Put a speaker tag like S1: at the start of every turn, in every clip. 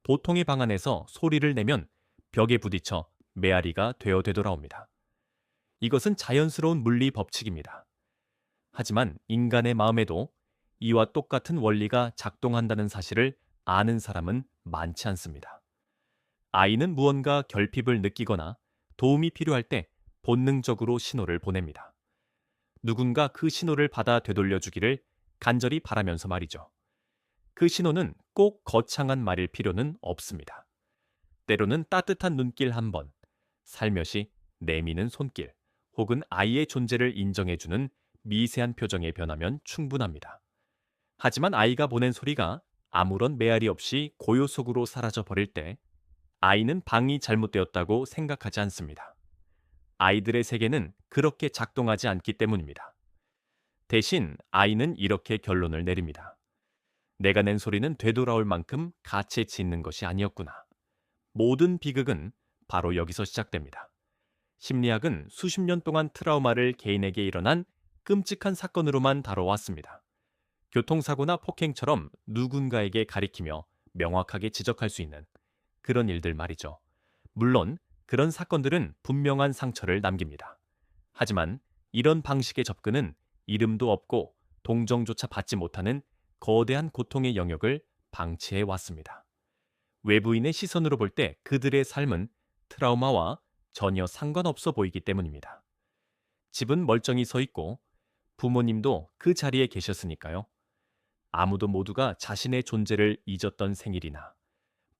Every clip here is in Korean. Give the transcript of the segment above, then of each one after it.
S1: 보통의 방 안에서 소리를 내면 벽에 부딪혀 메아리가 되어 되돌아옵니다. 이것은 자연스러운 물리 법칙입니다. 하지만 인간의 마음에도 이와 똑같은 원리가 작동한다는 사실을 아는 사람은 많지 않습니다. 아이는 무언가 결핍을 느끼거나 도움이 필요할 때 본능적으로 신호를 보냅니다. 누군가 그 신호를 받아 되돌려 주기를 간절히 바라면서 말이죠. 그 신호는 꼭 거창한 말일 필요는 없습니다. 때로는 따뜻한 눈길 한 번, 살며시 내미는 손길, 혹은 아이의 존재를 인정해주는 미세한 표정에 변하면 충분합니다. 하지만 아이가 보낸 소리가 아무런 메아리 없이 고요 속으로 사라져 버릴 때 아이는 방이 잘못되었다고 생각하지 않습니다. 아이들의 세계는 그렇게 작동하지 않기 때문입니다. 대신 아이는 이렇게 결론을 내립니다. 내가 낸 소리는 되돌아올 만큼 가치치 있는 것이 아니었구나. 모든 비극은 바로 여기서 시작됩니다. 심리학은 수십 년 동안 트라우마를 개인에게 일어난 끔찍한 사건으로만 다뤄왔습니다. 교통사고나 폭행처럼 누군가에게 가리키며 명확하게 지적할 수 있는 그런 일들 말이죠. 물론 그런 사건들은 분명한 상처를 남깁니다. 하지만 이런 방식의 접근은 이름도 없고 동정조차 받지 못하는 거대한 고통의 영역을 방치해 왔습니다. 외부인의 시선으로 볼 때 그들의 삶은 트라우마와 전혀 상관없어 보이기 때문입니다. 집은 멀쩡히 서 있고 부모님도 그 자리에 계셨으니까요. 아무도 모두가 자신의 존재를 잊었던 생일이나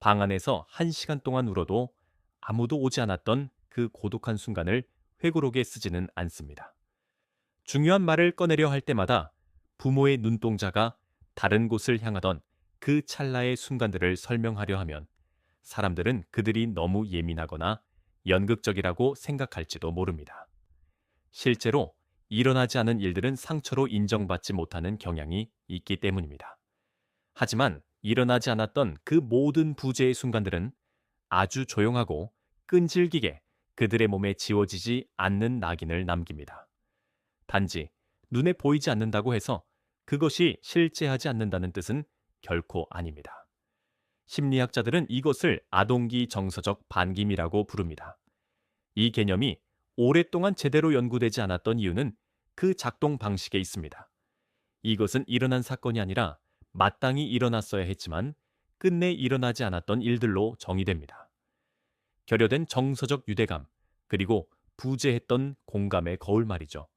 S1: 방 안에서 1시간 동안 울어도 아무도 오지 않았던 그 고독한 순간을 회고록에 쓰지는 않습니다. 중요한 말을 꺼내려 할 때마다 부모의 눈동자가 다른 곳을 향하던 그 찰나의 순간들을 설명하려 하면 사람들은 그들이 너무 예민하거나 연극적이라고 생각할지도 모릅니다. 실제로 일어나지 않은 일들은 상처로 인정받지 못하는 경향이 있기 때문입니다. 하지만 일어나지 않았던 그 모든 부재의 순간들은 아주 조용하고 끈질기게 그들의 몸에 지워지지 않는 낙인을 남깁니다. 단지 눈에 보이지 않는다고 해서 그것이 실제하지 않는다는 뜻은 결코 아닙니다. 심리학자들은 이것을 아동기 정서적 반김이라고 부릅니다. 이 개념이 오랫동안 제대로 연구되지 않았던 이유는 그 작동 방식에 있습니다. 이것은 일어난 사건이 아니라 마땅히 일어났어야 했지만 끝내 일어나지 않았던 일들로 정의됩니다. 결여된 정서적 유대감, 그리고 부재했던 공감의 거울 말이죠.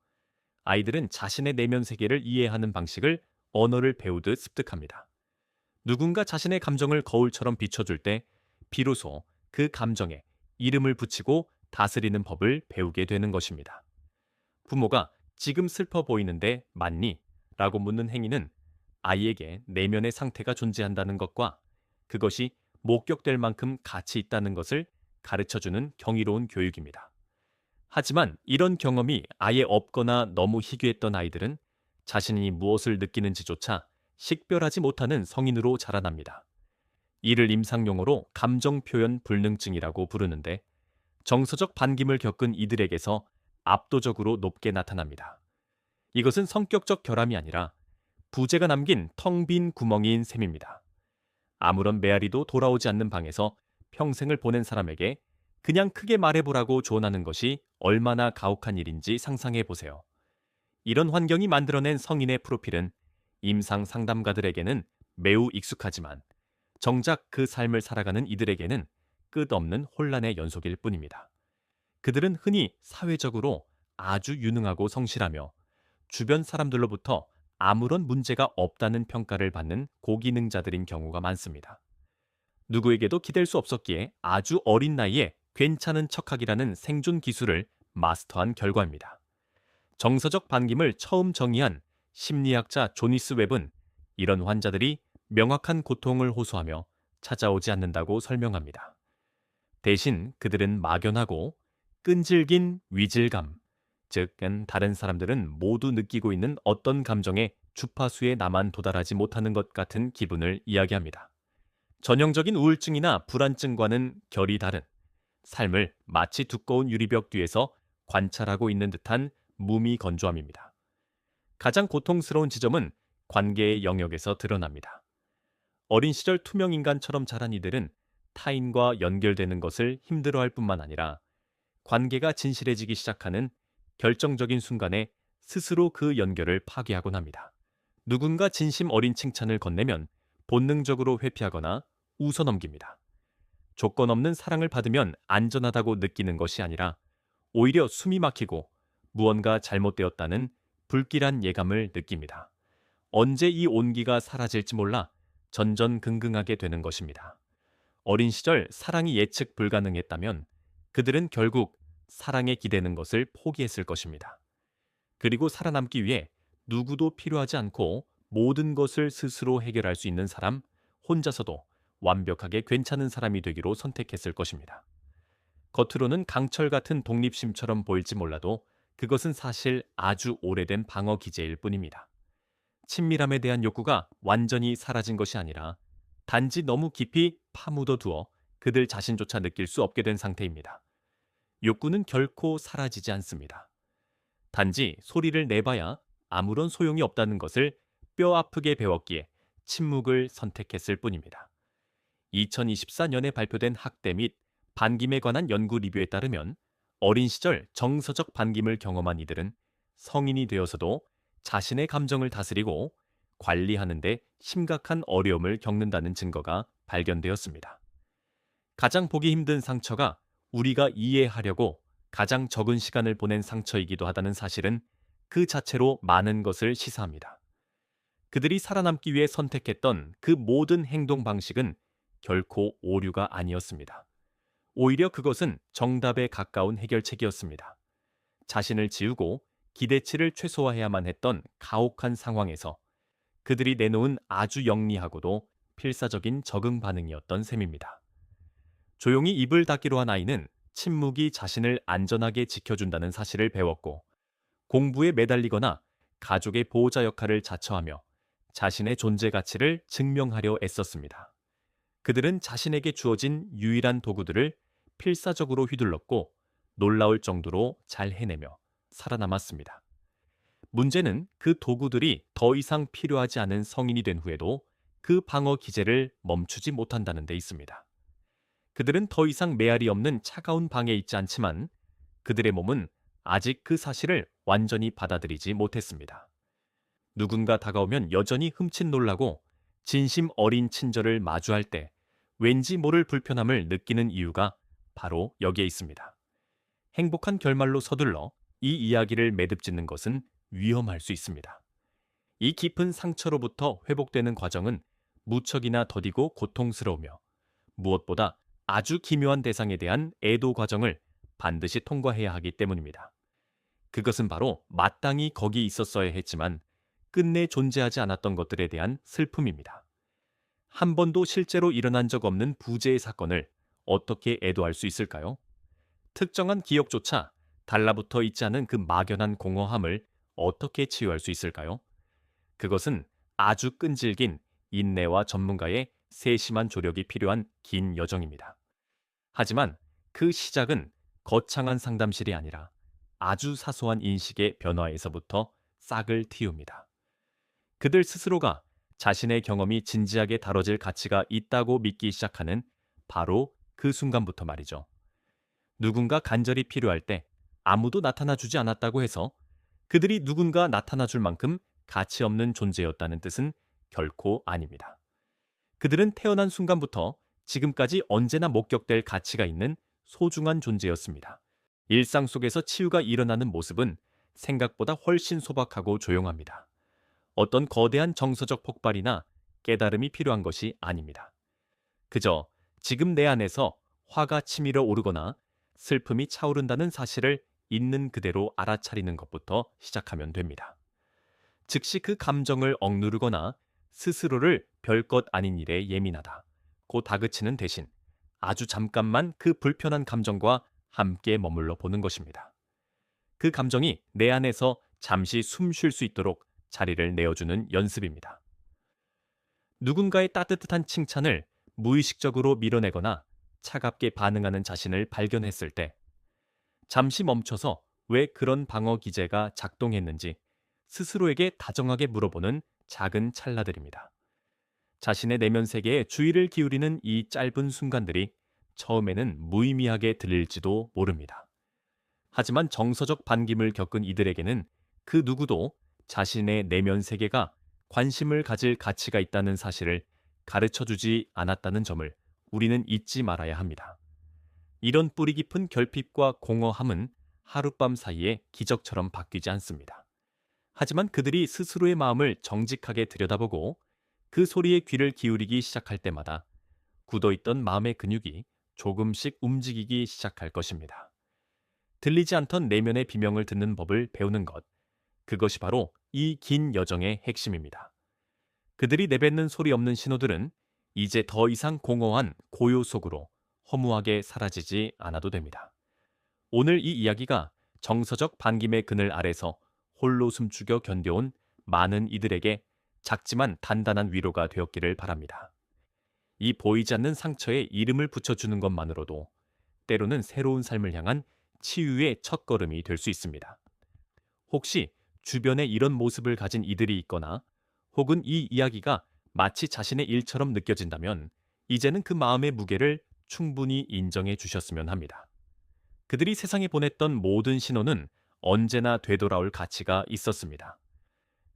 S1: 아이들은 자신의 내면 세계를 이해하는 방식을 언어를 배우듯 습득합니다. 누군가 자신의 감정을 거울처럼 비춰줄 때 비로소 그 감정에 이름을 붙이고 다스리는 법을 배우게 되는 것입니다. 부모가 지금 슬퍼 보이는데 맞니? 라고 묻는 행위는 아이에게 내면의 상태가 존재한다는 것과 그것이 목격될 만큼 가치 있다는 것을 가르쳐주는 경이로운 교육입니다. 하지만 이런 경험이 아예 없거나 너무 희귀했던 아이들은 자신이 무엇을 느끼는지조차 식별하지 못하는 성인으로 자라납니다. 이를 임상용어로 감정표현 불능증이라고 부르는데 정서적 반김을 겪은 이들에게서 압도적으로 높게 나타납니다. 이것은 성격적 결함이 아니라 부재가 남긴 텅 빈 구멍인 셈입니다. 아무런 메아리도 돌아오지 않는 방에서 평생을 보낸 사람에게 그냥 크게 말해보라고 조언하는 것이 얼마나 가혹한 일인지 상상해 보세요. 이런 환경이 만들어낸 성인의 프로필은 임상 상담가들에게는 매우 익숙하지만 정작 그 삶을 살아가는 이들에게는 끝없는 혼란의 연속일 뿐입니다. 그들은 흔히 사회적으로 아주 유능하고 성실하며 주변 사람들로부터 아무런 문제가 없다는 평가를 받는 고기능자들인 경우가 많습니다. 누구에게도 기댈 수 없었기에 아주 어린 나이에 괜찮은 척하기라는 생존 기술을 마스터한 결과입니다. 정서적 반김을 처음 정의한 심리학자 조니스 웹은 이런 환자들이 명확한 고통을 호소하며 찾아오지 않는다고 설명합니다. 대신 그들은 막연하고 끈질긴 위질감, 즉 다른 사람들은 모두 느끼고 있는 어떤 감정의 주파수에 나만 도달하지 못하는 것 같은 기분을 이야기합니다. 전형적인 우울증이나 불안증과는 결이 다른 삶을 마치 두꺼운 유리벽 뒤에서 관찰하고 있는 듯한 무미건조함입니다. 가장 고통스러운 지점은 관계의 영역에서 드러납니다. 어린 시절 투명 인간처럼 자란 이들은 타인과 연결되는 것을 힘들어할 뿐만 아니라 관계가 진실해지기 시작하는 결정적인 순간에 스스로 그 연결을 파괴하곤 합니다. 누군가 진심 어린 칭찬을 건네면 본능적으로 회피하거나 웃어넘깁니다. 조건 없는 사랑을 받으면 안전하다고 느끼는 것이 아니라 오히려 숨이 막히고 무언가 잘못되었다는 불길한 예감을 느낍니다. 언제 이 온기가 사라질지 몰라 전전긍긍하게 되는 것입니다. 어린 시절 사랑이 예측 불가능했다면 그들은 결국 사랑에 기대는 것을 포기했을 것입니다. 그리고 살아남기 위해 누구도 필요하지 않고 모든 것을 스스로 해결할 수 있는 사람, 혼자서도 완벽하게 괜찮은 사람이 되기로 선택했을 것입니다. 겉으로는 강철 같은 독립심처럼 보일지 몰라도 그것은 사실 아주 오래된 방어 기제일 뿐입니다. 친밀함에 대한 욕구가 완전히 사라진 것이 아니라 단지 너무 깊이 파묻어 두어 그들 자신조차 느낄 수 없게 된 상태입니다. 욕구는 결코 사라지지 않습니다. 단지 소리를 내봐야 아무런 소용이 없다는 것을 뼈 아프게 배웠기에 침묵을 선택했을 뿐입니다. 2024년에 발표된 학대 및 반김에 관한 연구 리뷰에 따르면 어린 시절 정서적 반김을 경험한 이들은 성인이 되어서도 자신의 감정을 다스리고 관리하는 데 심각한 어려움을 겪는다는 증거가 발견되었습니다. 가장 보기 힘든 상처가 우리가 이해하려고 가장 적은 시간을 보낸 상처이기도 하다는 사실은 그 자체로 많은 것을 시사합니다. 그들이 살아남기 위해 선택했던 그 모든 행동 방식은 결코 오류가 아니었습니다. 오히려 그것은 정답에 가까운 해결책이었습니다. 자신을 지우고 기대치를 최소화해야만 했던 가혹한 상황에서 그들이 내놓은 아주 영리하고도 필사적인 적응 반응이었던 셈입니다. 조용히 입을 닫기로 한 아이는 침묵이 자신을 안전하게 지켜준다는 사실을 배웠고, 공부에 매달리거나 가족의 보호자 역할을 자처하며 자신의 존재 가치를 증명하려 애썼습니다. 그들은 자신에게 주어진 유일한 도구들을 필사적으로 휘둘렀고 놀라울 정도로 잘 해내며 살아남았습니다. 문제는 그 도구들이 더 이상 필요하지 않은 성인이 된 후에도 그 방어 기제를 멈추지 못한다는 데 있습니다. 그들은 더 이상 메아리 없는 차가운 방에 있지 않지만 그들의 몸은 아직 그 사실을 완전히 받아들이지 못했습니다. 누군가 다가오면 여전히 흠칫 놀라고 진심 어린 친절을 마주할 때 왠지 모를 불편함을 느끼는 이유가 바로 여기에 있습니다. 행복한 결말로 서둘러 이 이야기를 매듭짓는 것은 위험할 수 있습니다. 이 깊은 상처로부터 회복되는 과정은 무척이나 더디고 고통스러우며 무엇보다 아주 기묘한 대상에 대한 애도 과정을 반드시 통과해야 하기 때문입니다. 그것은 바로 마땅히 거기 있었어야 했지만 끝내 존재하지 않았던 것들에 대한 슬픔입니다. 한 번도 실제로 일어난 적 없는 부재의 사건을 어떻게 애도할 수 있을까요? 특정한 기억조차 달라붙어 있지 않은 그 막연한 공허함을 어떻게 치유할 수 있을까요? 그것은 아주 끈질긴 인내와 전문가의 세심한 조력이 필요한 긴 여정입니다. 하지만 그 시작은 거창한 상담실이 아니라 아주 사소한 인식의 변화에서부터 싹을 틔웁니다. 그들 스스로가 자신의 경험이 진지하게 다뤄질 가치가 있다고 믿기 시작하는 바로 그 순간부터 말이죠. 누군가 간절히 필요할 때 아무도 나타나 주지 않았다고 해서 그들이 누군가 나타나 줄 만큼 가치 없는 존재였다는 뜻은 결코 아닙니다. 그들은 태어난 순간부터 지금까지 언제나 목격될 가치가 있는 소중한 존재였습니다. 일상 속에서 치유가 일어나는 모습은 생각보다 훨씬 소박하고 조용합니다. 어떤 거대한 정서적 폭발이나 깨달음이 필요한 것이 아닙니다. 그저 지금 내 안에서 화가 치밀어 오르거나 슬픔이 차오른다는 사실을 있는 그대로 알아차리는 것부터 시작하면 됩니다. 즉시 그 감정을 억누르거나 스스로를 별것 아닌 일에 예민하다고 다그치는 대신 아주 잠깐만 그 불편한 감정과 함께 머물러 보는 것입니다. 그 감정이 내 안에서 잠시 숨 쉴 수 있도록 자리를 내어주는 연습입니다. 누군가의 따뜻한 칭찬을 무의식적으로 밀어내거나 차갑게 반응하는 자신을 발견했을 때 잠시 멈춰서 왜 그런 방어 기제가 작동했는지 스스로에게 다정하게 물어보는 작은 찰나들입니다. 자신의 내면 세계에 주의를 기울이는 이 짧은 순간들이 처음에는 무의미하게 들릴지도 모릅니다. 하지만 정서적 반김을 겪은 이들에게는 그 누구도 자신의 내면 세계가 관심을 가질 가치가 있다는 사실을 가르쳐 주지 않았다는 점을 우리는 잊지 말아야 합니다. 이런 뿌리 깊은 결핍과 공허함은 하룻밤 사이에 기적처럼 바뀌지 않습니다. 하지만 그들이 스스로의 마음을 정직하게 들여다보고 그 소리에 귀를 기울이기 시작할 때마다 굳어있던 마음의 근육이 조금씩 움직이기 시작할 것입니다. 들리지 않던 내면의 비명을 듣는 법을 배우는 것, 그것이 바로 이 긴 여정의 핵심입니다. 그들이 내뱉는 소리 없는 신호들은 이제 더 이상 공허한 고요 속으로 허무하게 사라지지 않아도 됩니다. 오늘 이 이야기가 정서적 반김의 그늘 아래서 홀로 숨죽여 견뎌온 많은 이들에게 작지만 단단한 위로가 되었기를 바랍니다. 이 보이지 않는 상처에 이름을 붙여주는 것만으로도 때로는 새로운 삶을 향한 치유의 첫걸음이 될 수 있습니다. 혹시 주변에 이런 모습을 가진 이들이 있거나 혹은 이 이야기가 마치 자신의 일처럼 느껴진다면 이제는 그 마음의 무게를 충분히 인정해 주셨으면 합니다. 그들이 세상에 보냈던 모든 신호는 언제나 되돌아올 가치가 있었습니다.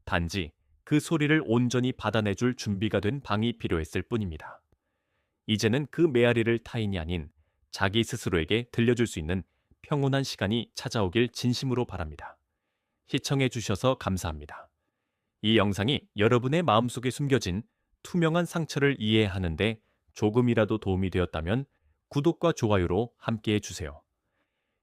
S1: 단지 그 소리를 온전히 받아내줄 준비가 된 방이 필요했을 뿐입니다. 이제는 그 메아리를 타인이 아닌 자기 스스로에게 들려줄 수 있는 평온한 시간이 찾아오길 진심으로 바랍니다. 시청해 주셔서 감사합니다. 이 영상이 여러분의 마음속에 숨겨진 투명한 상처를 이해하는 데 조금이라도 도움이 되었다면 구독과 좋아요로 함께해 주세요.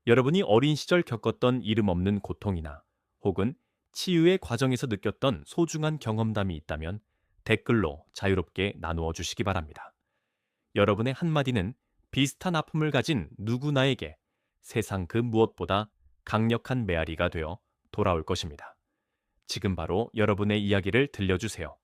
S1: 여러분이 어린 시절 겪었던 이름 없는 고통이나 혹은 치유의 과정에서 느꼈던 소중한 경험담이 있다면 댓글로 자유롭게 나누어 주시기 바랍니다. 여러분의 한마디는 비슷한 아픔을 가진 누구나에게 세상 그 무엇보다 강력한 메아리가 되어 돌아올 것입니다. 지금 바로 여러분의 이야기를 들려주세요.